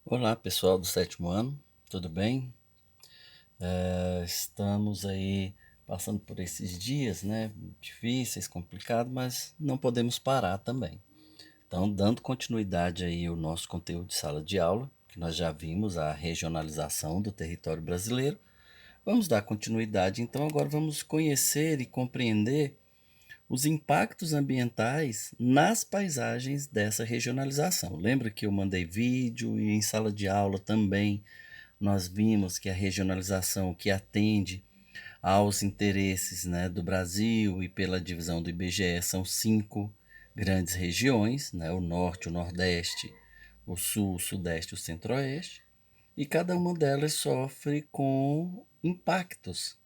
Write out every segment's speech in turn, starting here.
Olá, pessoal do sétimo ano, tudo bem? Estamos aí passando por esses dias, né? Difíceis, complicados, mas não podemos parar também. Então, dando continuidade aí ao nosso conteúdo de sala de aula, que nós já vimos a regionalização do território brasileiro, vamos dar continuidade. Então, agora vamos conhecer e compreender os impactos ambientais nas paisagens dessa regionalização. Lembra que eu mandei vídeo e em sala de aula também nós vimos que a regionalização que atende aos interesses, né, do Brasil e pela divisão do IBGE são 5 grandes regiões, né, o Norte, o Nordeste, o Sul, o Sudeste e o Centro-Oeste, e cada uma delas sofre com impactos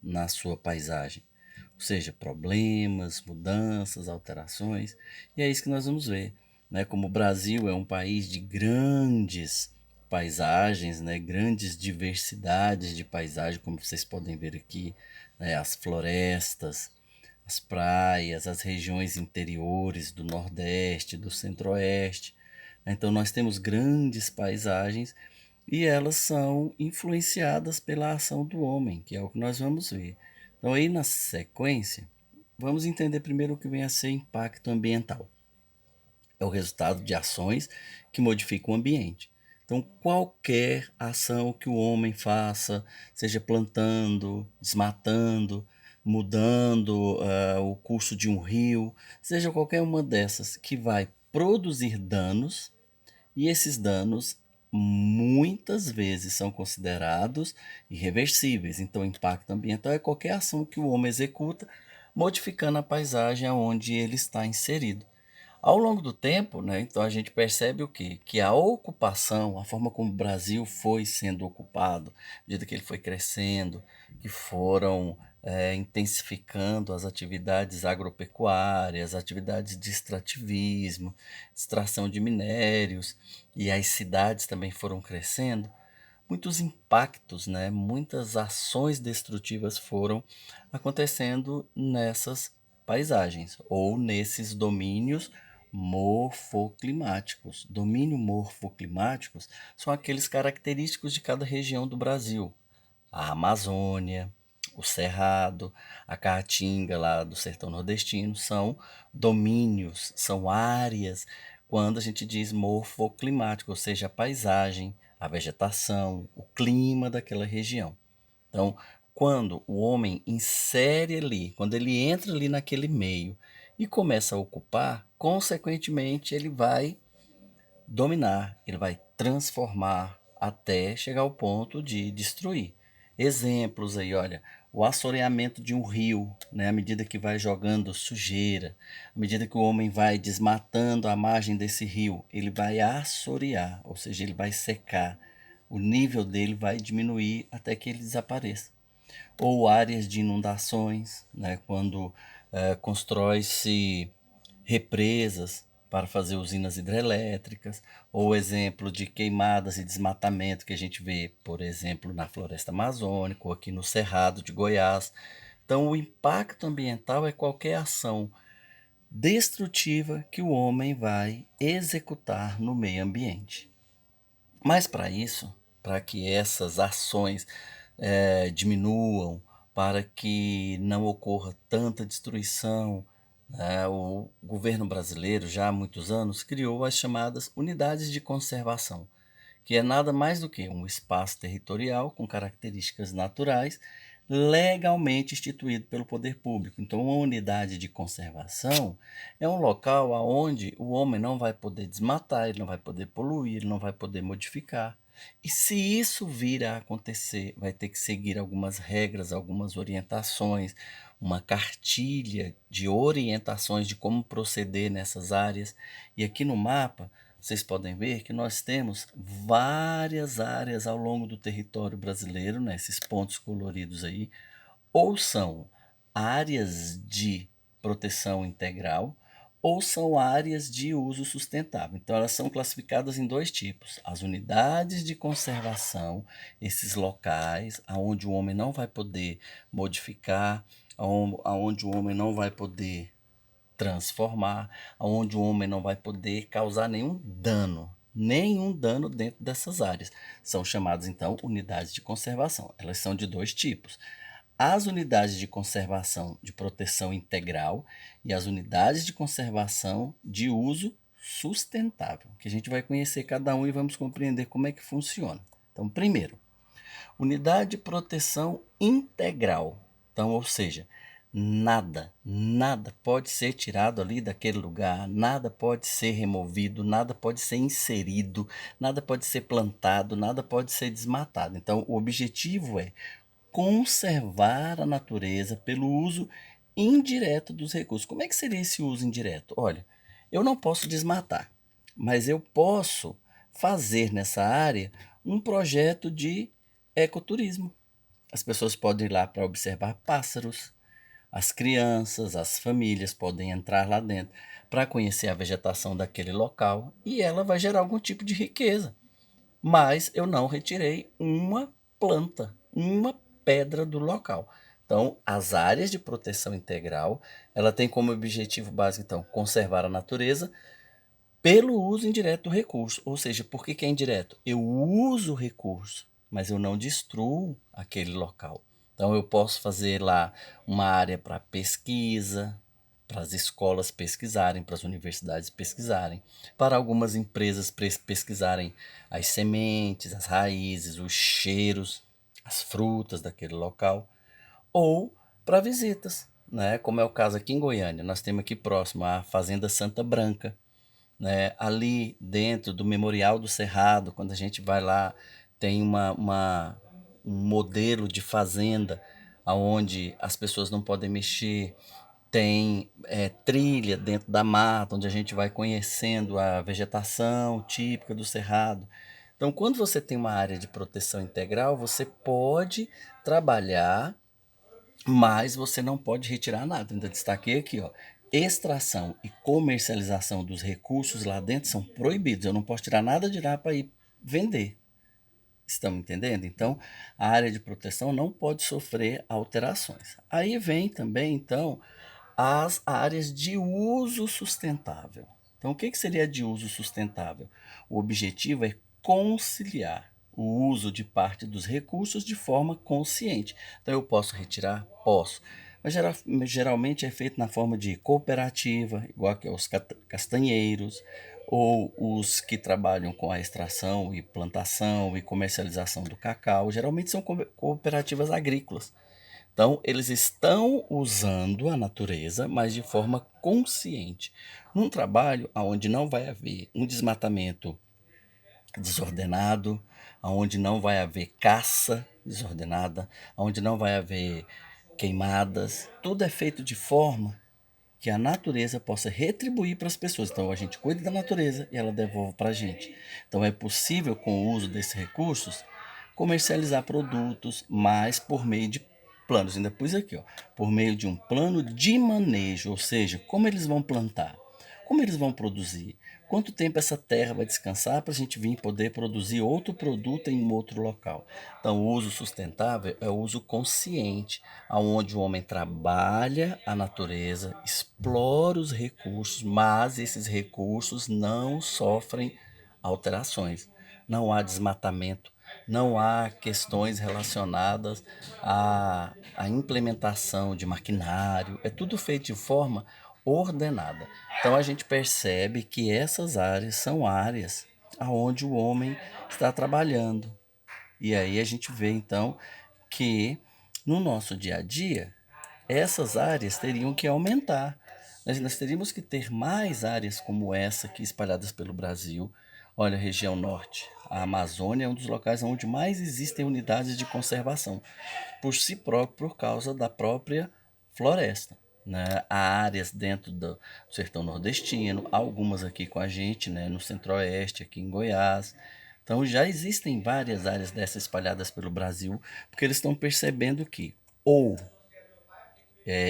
na sua paisagem, ou seja, problemas, mudanças, alterações, e é isso que nós vamos ver, né? Como o Brasil é um país de grandes paisagens, né? Grandes diversidades de paisagem, como vocês podem ver aqui, né? As florestas, as praias, as regiões interiores do Nordeste, do Centro-Oeste. Então nós temos grandes paisagens e elas são influenciadas pela ação do homem, que é o que nós vamos ver. Então, aí na sequência, vamos entender primeiro o que vem a ser impacto ambiental. É o resultado de ações que modificam o ambiente. Então, qualquer ação que o homem faça, seja plantando, desmatando, mudando o curso de um rio, seja qualquer uma dessas que vai produzir danos, e esses danos muitas vezes são considerados irreversíveis. Então, o impacto ambiental é qualquer ação que o homem executa, modificando a paisagem onde ele está inserido. Ao longo do tempo, né, então a gente percebe o quê? Que a ocupação, a forma como o Brasil foi sendo ocupado, à medida que ele foi crescendo, que foram intensificando as atividades agropecuárias, atividades de extrativismo, extração de minérios, e as cidades também foram crescendo, muitos impactos, né, muitas ações destrutivas foram acontecendo nessas paisagens ou nesses domínios morfoclimáticos. Domínio morfoclimáticos são aqueles característicos de cada região do Brasil. A Amazônia, o Cerrado, a Caatinga lá do sertão nordestino são domínios, são áreas quando a gente diz morfoclimático, ou seja, a paisagem, a vegetação, o clima daquela região. Então, quando o homem insere ali, quando ele entra ali naquele meio e começa a ocupar, consequentemente ele vai dominar, ele vai transformar até chegar ao ponto de destruir. Exemplos aí, olha, o assoreamento de um rio, né, à medida que vai jogando sujeira, à medida que o homem vai desmatando a margem desse rio, ele vai assorear, ou seja, ele vai secar, o nível dele vai diminuir até que ele desapareça. Ou áreas de inundações, né, quando constrói-se represas para fazer usinas hidrelétricas, ou exemplo de queimadas e desmatamento que a gente vê, por exemplo, na floresta amazônica ou aqui no Cerrado de Goiás. Então, o impacto ambiental é qualquer ação destrutiva que o homem vai executar no meio ambiente. Mas para isso, para que essas ações diminuam, para que não ocorra tanta destruição, né, o governo brasileiro, já há muitos anos, criou as chamadas unidades de conservação, que é nada mais do que um espaço territorial com características naturais legalmente instituído pelo poder público. Então, uma unidade de conservação é um local onde o homem não vai poder desmatar, ele não vai poder poluir, ele não vai poder modificar. E se isso vir a acontecer, vai ter que seguir algumas regras, algumas orientações, uma cartilha de orientações de como proceder nessas áreas. E aqui no mapa, vocês podem ver que nós temos várias áreas ao longo do território brasileiro, né, esses pontos coloridos aí, ou são áreas de proteção integral, ou são áreas de uso sustentável. Então, elas são classificadas em dois tipos: as unidades de conservação, esses locais onde o homem não vai poder modificar, onde o homem não vai poder transformar, onde o homem não vai poder causar nenhum dano. nenhum dano dentro dessas áreas. São chamadas, então, unidades de conservação. Elas são de dois tipos: as unidades de conservação de proteção integral e as unidades de conservação de uso sustentável, que a gente vai conhecer cada um e vamos compreender como é que funciona. Então, primeiro, unidade de proteção integral. Então, ou seja, nada pode ser tirado ali daquele lugar, nada pode ser removido, nada pode ser inserido, nada pode ser plantado, nada pode ser desmatado. Então, o objetivo é conservar a natureza pelo uso indireto dos recursos. Como é que seria esse uso indireto? Olha, eu não posso desmatar, mas eu posso fazer nessa área um projeto de ecoturismo. As pessoas podem ir lá para observar pássaros, as crianças, as famílias podem entrar lá dentro para conhecer a vegetação daquele local e ela vai gerar algum tipo de riqueza. Mas eu não retirei uma planta, uma pedra do local. Então, as áreas de proteção integral, ela tem como objetivo básico, então, conservar a natureza pelo uso indireto do recurso. Ou seja, por que é indireto? Eu uso o recurso, mas eu não destruo aquele local. Então, eu posso fazer lá uma área para pesquisa, para as escolas pesquisarem, para as universidades pesquisarem, para algumas empresas pesquisarem as sementes, as raízes, os cheiros, as frutas daquele local, ou para visitas, né? Como é o caso aqui em Goiânia. Nós temos aqui próximo a Fazenda Santa Branca, né? Ali dentro do Memorial do Cerrado, quando a gente vai lá, tem um modelo de fazenda onde as pessoas não podem mexer, tem trilha dentro da mata, onde a gente vai conhecendo a vegetação típica do cerrado. Então, quando você tem uma área de proteção integral, você pode trabalhar, mas você não pode retirar nada. Ainda destaquei aqui, ó, extração e comercialização dos recursos lá dentro são proibidos. Eu não posso tirar nada de lá para ir vender. Estão entendendo? Então, a área de proteção não pode sofrer alterações. Aí vem também, então, as áreas de uso sustentável. Então, o que seria de uso sustentável? O objetivo é conciliar o uso de parte dos recursos de forma consciente. Então, eu posso retirar? Posso. Mas geralmente é feito na forma de cooperativa, igual que os castanheiros, ou os que trabalham com a extração e plantação e comercialização do cacau. Geralmente são cooperativas agrícolas. Então, eles estão usando a natureza, mas de forma consciente. Num trabalho onde não vai haver um desmatamento desordenado, onde não vai haver caça desordenada, onde não vai haver queimadas, tudo é feito de forma que a natureza possa retribuir para as pessoas. Então, a gente cuida da natureza e ela devolve para a gente. Então, é possível, com o uso desses recursos, comercializar produtos, mas por meio de planos. Ainda pus aqui, ó, por meio de um plano de manejo, ou seja, como eles vão plantar, como eles vão produzir, quanto tempo essa terra vai descansar para a gente vir poder produzir outro produto em um outro local. Então, o uso sustentável é o uso consciente, aonde o homem trabalha a natureza, explora os recursos, mas esses recursos não sofrem alterações. Não há desmatamento, não há questões relacionadas à implementação de maquinário, é tudo feito de forma ordenada. Então a gente percebe que essas áreas são áreas aonde o homem está trabalhando. E aí a gente vê então que no nosso dia a dia essas áreas teriam que aumentar. Nós teríamos que ter mais áreas como essa aqui espalhadas pelo Brasil. Olha, a região norte, a Amazônia é um dos locais onde mais existem unidades de conservação, por si próprio, por causa da própria floresta. Né? Há áreas dentro do sertão nordestino, algumas aqui com a gente, né? No centro-oeste, aqui em Goiás. Então já existem várias áreas dessas espalhadas pelo Brasil, porque eles estão percebendo que ou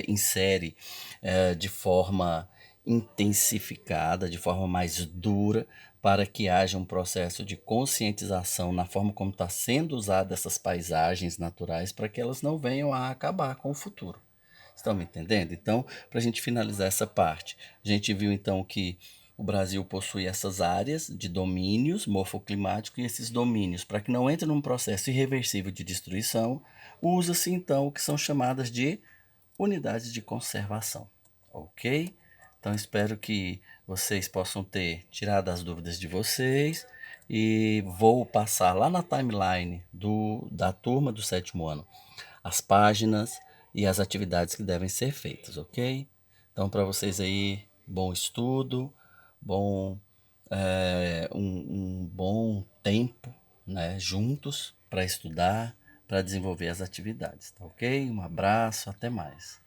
insere de forma intensificada, de forma mais dura, para que haja um processo de conscientização na forma como está sendo usada essas paisagens naturais, para que elas não venham a acabar com o futuro. Estão me entendendo? Então, para a gente finalizar essa parte, a gente viu então que O Brasil possui essas áreas de domínios morfoclimáticos e esses domínios, para que não entre num processo irreversível de destruição, usa-se então o que são chamadas de unidades de conservação, ok? Então espero que vocês possam ter tirado as dúvidas de vocês e vou passar lá na timeline da turma do sétimo ano as páginas e as atividades que devem ser feitas, ok? Então para vocês aí, bom estudo, bom um bom tempo, né, juntos para estudar, para desenvolver as atividades, tá ok? Um abraço, até mais.